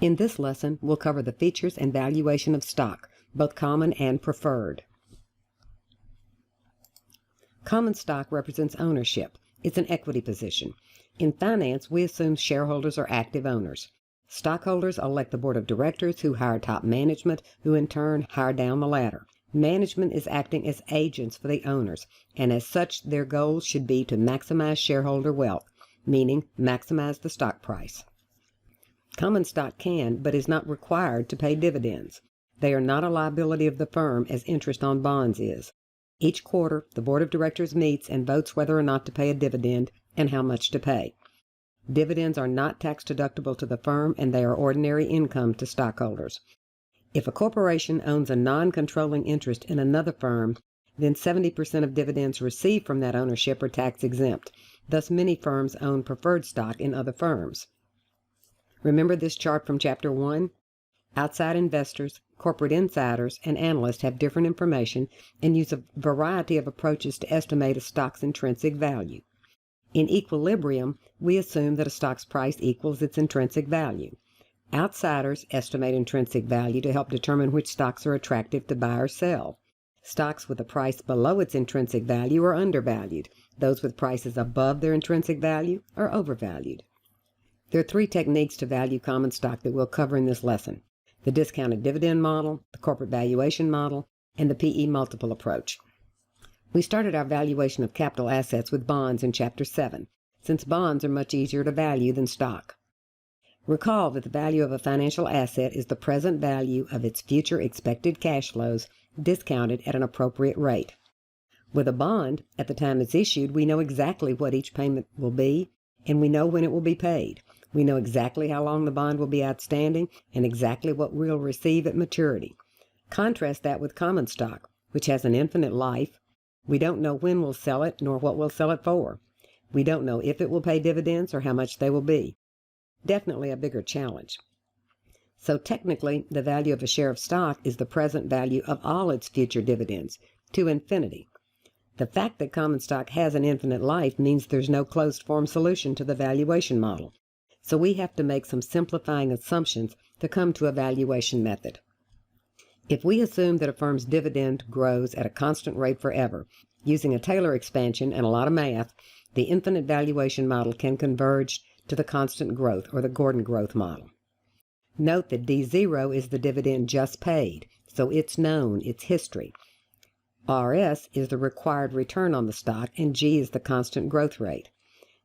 In this lesson, we'll cover the features and valuation of stock, both common and preferred. Common stock represents ownership. It's an equity position. In finance, we assume shareholders are active owners. Stockholders elect the board of directors who hire top management, who in turn hire down the ladder. Management is acting as agents for the owners, and as such, their goals should be to maximize shareholder wealth, meaning maximize the stock price. Common stock can, but is not required to pay dividends. They are not a liability of the firm as interest on bonds is. Each quarter, the board of directors meets and votes whether or not to pay a dividend and how much to pay. Dividends are not tax-deductible to the firm, and they are ordinary income to stockholders. If a corporation owns a non-controlling interest in another firm, then 70% of dividends received from that ownership are tax-exempt. Thus, many firms own preferred stock in other firms. Remember this chart from Chapter 1? Outside investors, corporate insiders, and analysts have different information and use a variety of approaches to estimate a stock's intrinsic value. In equilibrium, we assume that a stock's price equals its intrinsic value. Outsiders estimate intrinsic value to help determine which stocks are attractive to buy or sell. Stocks with a price below its intrinsic value are undervalued. Those with prices above their intrinsic value are overvalued. There are three techniques to value common stock that we'll cover in this lesson: the discounted dividend model, the corporate valuation model, and the PE multiple approach. We started our valuation of capital assets with bonds in Chapter 7, since bonds are much easier to value than stock. Recall that the value of a financial asset is the present value of its future expected cash flows discounted at an appropriate rate. With a bond, at the time it's issued, we know exactly what each payment will be, and we know when it will be paid. We know exactly how long the bond will be outstanding and exactly what we'll receive at maturity. Contrast that with common stock, which has an infinite life. We don't know when we'll sell it nor what we'll sell it for. We don't know if it will pay dividends or how much they will be. Definitely a bigger challenge. So technically, the value of a share of stock is the present value of all its future dividends, to infinity. The fact that common stock has an infinite life means there's no closed-form solution to the valuation model. So we have to make some simplifying assumptions to come to a valuation method. If we assume that a firm's dividend grows at a constant rate forever, using a Taylor expansion and a lot of math, the infinite valuation model can converge to the constant growth or the Gordon growth model. Note that D0 is the dividend just paid, so it's known, it's history. RS is the required return on the stock, and G is the constant growth rate.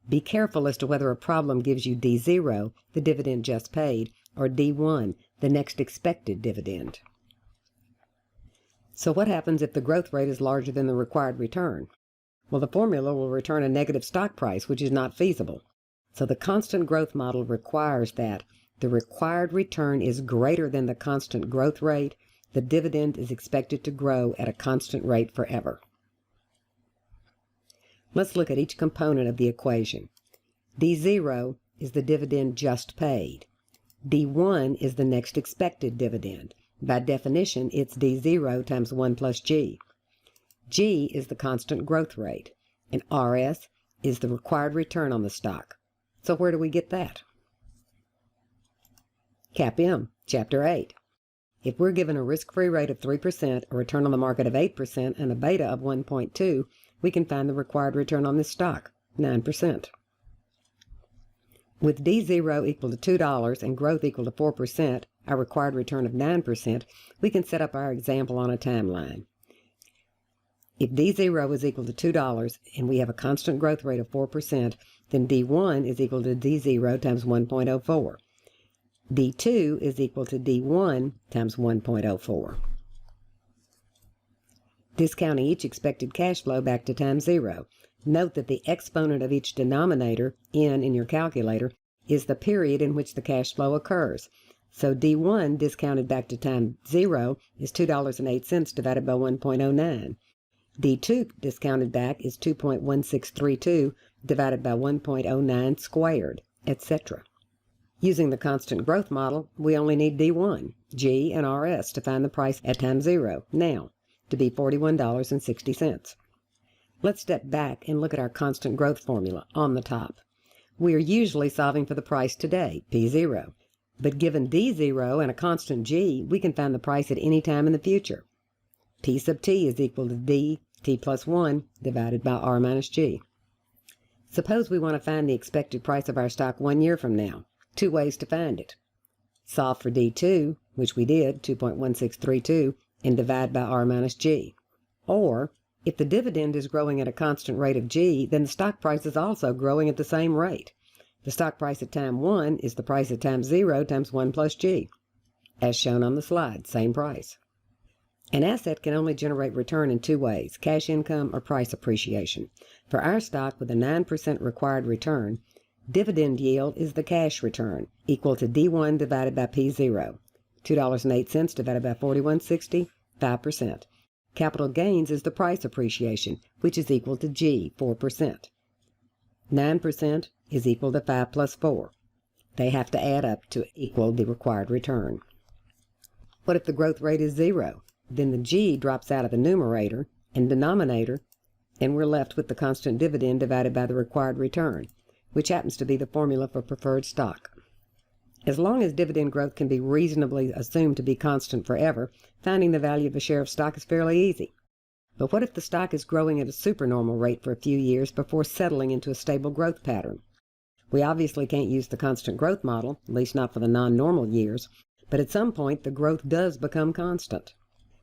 Be careful as to whether a problem gives you D0, the dividend just paid, or D1, the next expected dividend. So what happens if the growth rate is larger than the required return? Well, the formula will return a negative stock price, which is not feasible. So the constant growth model requires that the required return is greater than the constant growth rate. The dividend is expected to grow at a constant rate forever. Let's look at each component of the equation. D0 is the dividend just paid. D1 is the next expected dividend. By definition, it's D0 times 1 plus G. G is the constant growth rate, and RS is the required return on the stock. So where do we get that? Cap M, Chapter 8. If we're given a risk-free rate of 3%, a return on the market of 8%, and a beta of 1.2, we can find the required return on this stock, 9%. With D0 equal to $2 and growth equal to 4%, our required return of 9%, we can set up our example on a timeline. If D0 is equal to $2 and we have a constant growth rate of 4%, then D1 is equal to D0 times 1.04. D2 is equal to D1 times 1.04. Discounting each expected cash flow back to time zero. Note that the exponent of each denominator, n in your calculator, is the period in which the cash flow occurs. So D1 discounted back to time zero is $2.08 divided by 1.09. D2 discounted back is 2.1632 divided by 1.09 squared, etc. Using the constant growth model, we only need D1, G, and RS to find the price at time zero, now, to be $41.60. Let's step back and look at our constant growth formula on the top. We are usually solving for the price today, P0. But given D0 and a constant G, we can find the price at any time in the future. P sub t is equal to D t plus 1 divided by R minus G. Suppose we want to find the expected price of our stock 1 year from now. 2 ways to find it. Solve for D2, which we did, 2.1632, and divide by R minus G. Or, if the dividend is growing at a constant rate of G, then the stock price is also growing at the same rate. The stock price at time 1 is the price at time 0 times 1 plus G. As shown on the slide, same price. An asset can only generate return in 2 ways, cash income or price appreciation. For our stock with a 9% required return, dividend yield is the cash return, equal to D1 divided by P0. $2.08 divided by 41.60, 5%. Capital gains is the price appreciation, which is equal to G, 4%. 9% is equal to 5 plus 4. They have to add up to equal the required return. What if the growth rate is 0? Then the G drops out of the numerator and denominator, and we're left with the constant dividend divided by the required return, which happens to be the formula for preferred stock. As long as dividend growth can be reasonably assumed to be constant forever, finding the value of a share of stock is fairly easy. But what if the stock is growing at a supernormal rate for a few years before settling into a stable growth pattern? We obviously can't use the constant growth model, at least not for the non-normal years, but at some point the growth does become constant.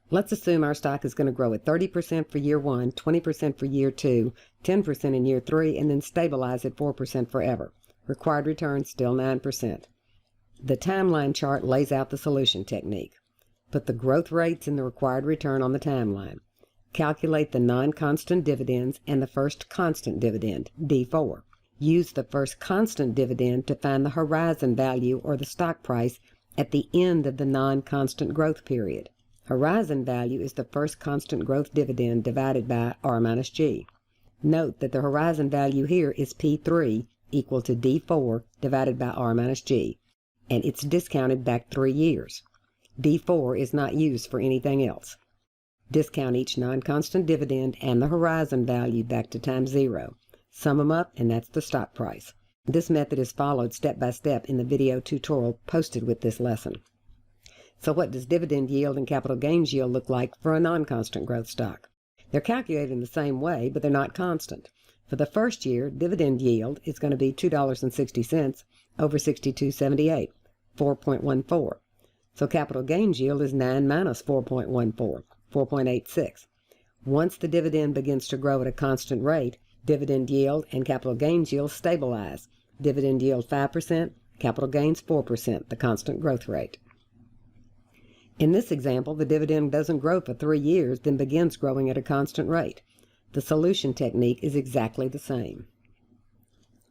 Let's assume our stock is going to grow at 30% for year 1, 20% for year 2, 10% in year 3, and then stabilize at 4% forever. Required return still 9%. The timeline chart lays out the solution technique. Put the growth rates and the required return on the timeline. Calculate the non-constant dividends and the first constant dividend, D4. Use the first constant dividend to find the horizon value or the stock price at the end of the non-constant growth period. Horizon value is the first constant growth dividend divided by R minus G. Note that the horizon value here is P3 equal to D4 divided by R minus G, and it's discounted back 3 years. D4 is not used for anything else. Discount each non-constant dividend and the horizon value back to time 0. Sum them up, and that's the stock price. This method is followed step by step in the video tutorial posted with this lesson. So what does dividend yield and capital gains yield look like for a non-constant growth stock? They're calculated in the same way, but they're not constant. For the first year, dividend yield is going to be $2.60 over 62.78, 4.14. So capital gains yield is 9 minus 4.14, 4.86. Once the dividend begins to grow at a constant rate, dividend yield and capital gains yield stabilize. Dividend yield 5%, capital gains 4%, the constant growth rate. In this example, the dividend doesn't grow for 3 years, then begins growing at a constant rate. The solution technique is exactly the same.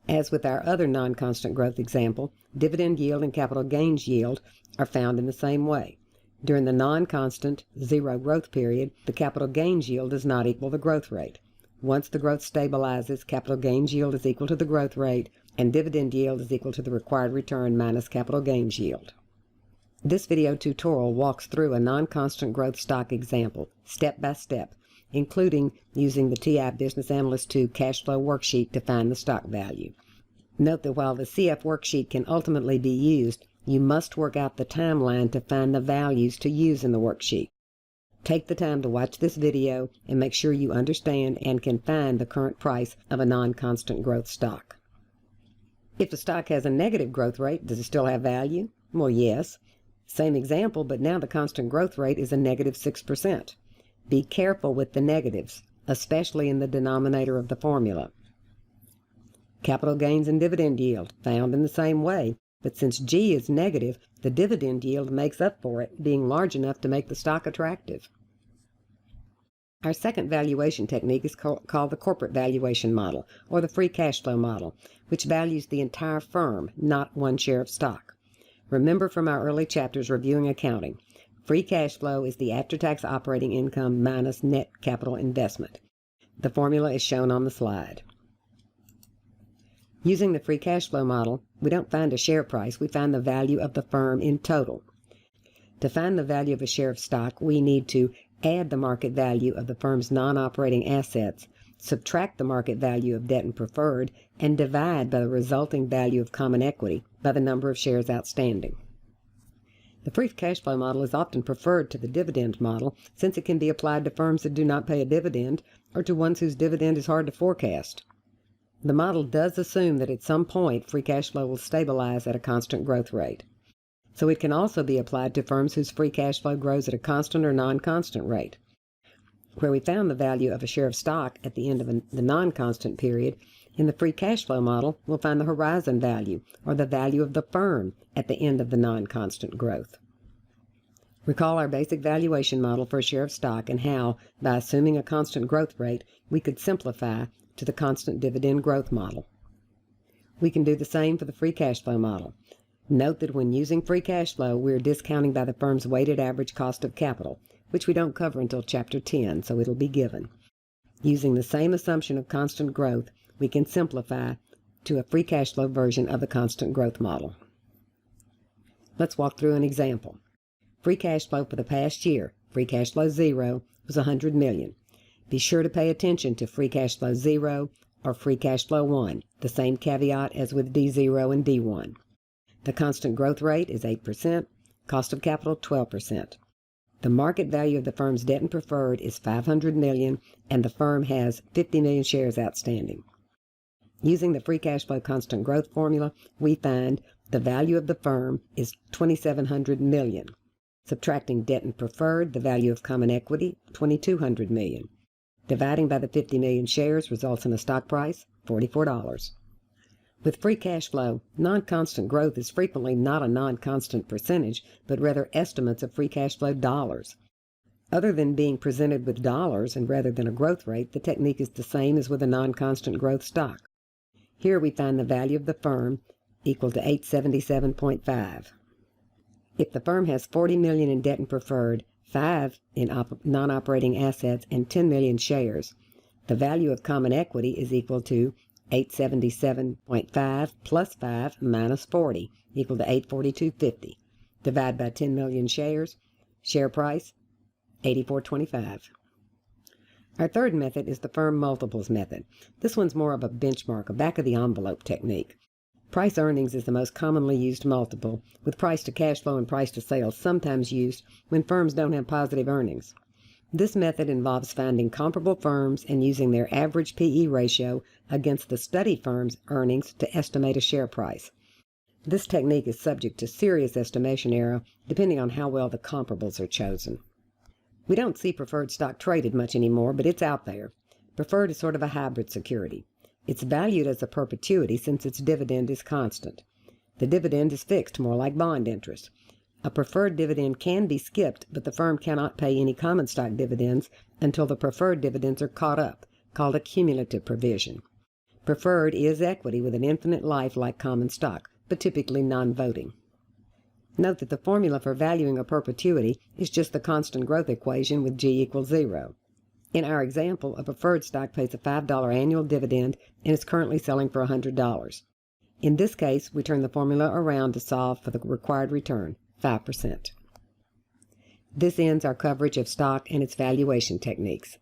As with our other non-constant growth example, dividend yield and capital gains yield are found in the same way. During the non-constant, 0 growth period, the capital gains yield does not equal the growth rate. Once the growth stabilizes, capital gains yield is equal to the growth rate, and dividend yield is equal to the required return minus capital gains yield. This video tutorial walks through a non-constant growth stock example, step by step, including using the TI Business Analyst 2 cash flow worksheet to find the stock value. Note that while the CF worksheet can ultimately be used, you must work out the timeline to find the values to use in the worksheet. Take the time to watch this video and make sure you understand and can find the current price of a non-constant growth stock. If the stock has a negative growth rate, does it still have value? Well, yes. Same example, but now the constant growth rate is a negative 6%. Be careful with the negatives, especially in the denominator of the formula. Capital gains and dividend yield, found in the same way, but since G is negative, the dividend yield makes up for it, being large enough to make the stock attractive. Our second valuation technique is called the corporate valuation model, or the free cash flow model, which values the entire firm, not one share of stock. Remember from our early chapters reviewing accounting, free cash flow is the after-tax operating income minus net capital investment. The formula is shown on the slide. Using the free cash flow model, we don't find a share price, we find the value of the firm in total. To find the value of a share of stock, we need to add the market value of the firm's non-operating assets, subtract the market value of debt and preferred, and divide by the resulting value of common equity by the number of shares outstanding. The free cash flow model is often preferred to the dividend model since it can be applied to firms that do not pay a dividend or to ones whose dividend is hard to forecast. The model does assume that at some point free cash flow will stabilize at a constant growth rate. So it can also be applied to firms whose free cash flow grows at a constant or non-constant rate. Where we found the value of a share of stock at the end of the non-constant period, in the free cash flow model, we'll find the horizon value, or the value of the firm, at the end of the non-constant growth. Recall our basic valuation model for a share of stock and how, by assuming a constant growth rate, we could simplify to the constant dividend growth model. We can do the same for the free cash flow model. Note that when using free cash flow, we are discounting by the firm's weighted average cost of capital, which we don't cover until Chapter 10, so it'll be given. Using the same assumption of constant growth, we can simplify to a free cash flow version of the constant growth model. Let's walk through an example. Free cash flow for the past year, free cash flow 0, was $100 million. Be sure to pay attention to free cash flow 0 or free cash flow 1, the same caveat as with D0 and D1. The constant growth rate is 8%, cost of capital 12%. The market value of the firm's debt and preferred is $500 million, and the firm has 50 million shares outstanding. Using the free cash flow constant growth formula, we find the value of the firm is $2,700 million. Subtracting debt and preferred, the value of common equity, $2,200 million. Dividing by the 50 million shares results in a stock price, $44. With free cash flow, non-constant growth is frequently not a non-constant percentage, but rather estimates of free cash flow dollars. Other than being presented with dollars and rather than a growth rate, the technique is the same as with a non-constant growth stock. Here we find the value of the firm equal to $877.5. If the firm has $40 million in debt and preferred, 5 in non-operating assets, and 10 million shares, the value of common equity is equal to $877.5 plus 5 minus 40, equal to $842.50. Divide by 10 million shares, share price, $84.25. Our third method is the firm multiples method. This one's more of a benchmark, a back-of-the-envelope technique. Price earnings is the most commonly used multiple, with price to cash flow and price to sales sometimes used when firms don't have positive earnings. This method involves finding comparable firms and using their average P/E ratio against the study firm's earnings to estimate a share price. This technique is subject to serious estimation error depending on how well the comparables are chosen. We don't see preferred stock traded much anymore, but it's out there. Preferred is sort of a hybrid security. It's valued as a perpetuity since its dividend is constant. The dividend is fixed, more like bond interest. A preferred dividend can be skipped, but the firm cannot pay any common stock dividends until the preferred dividends are caught up, called a cumulative provision. Preferred is equity with an infinite life like common stock, but typically non-voting. Note that the formula for valuing a perpetuity is just the constant growth equation with G equals 0. In our example, a preferred stock pays a $5 annual dividend and is currently selling for $100. In this case, we turn the formula around to solve for the required return, 5%. This ends our coverage of stock and its valuation techniques.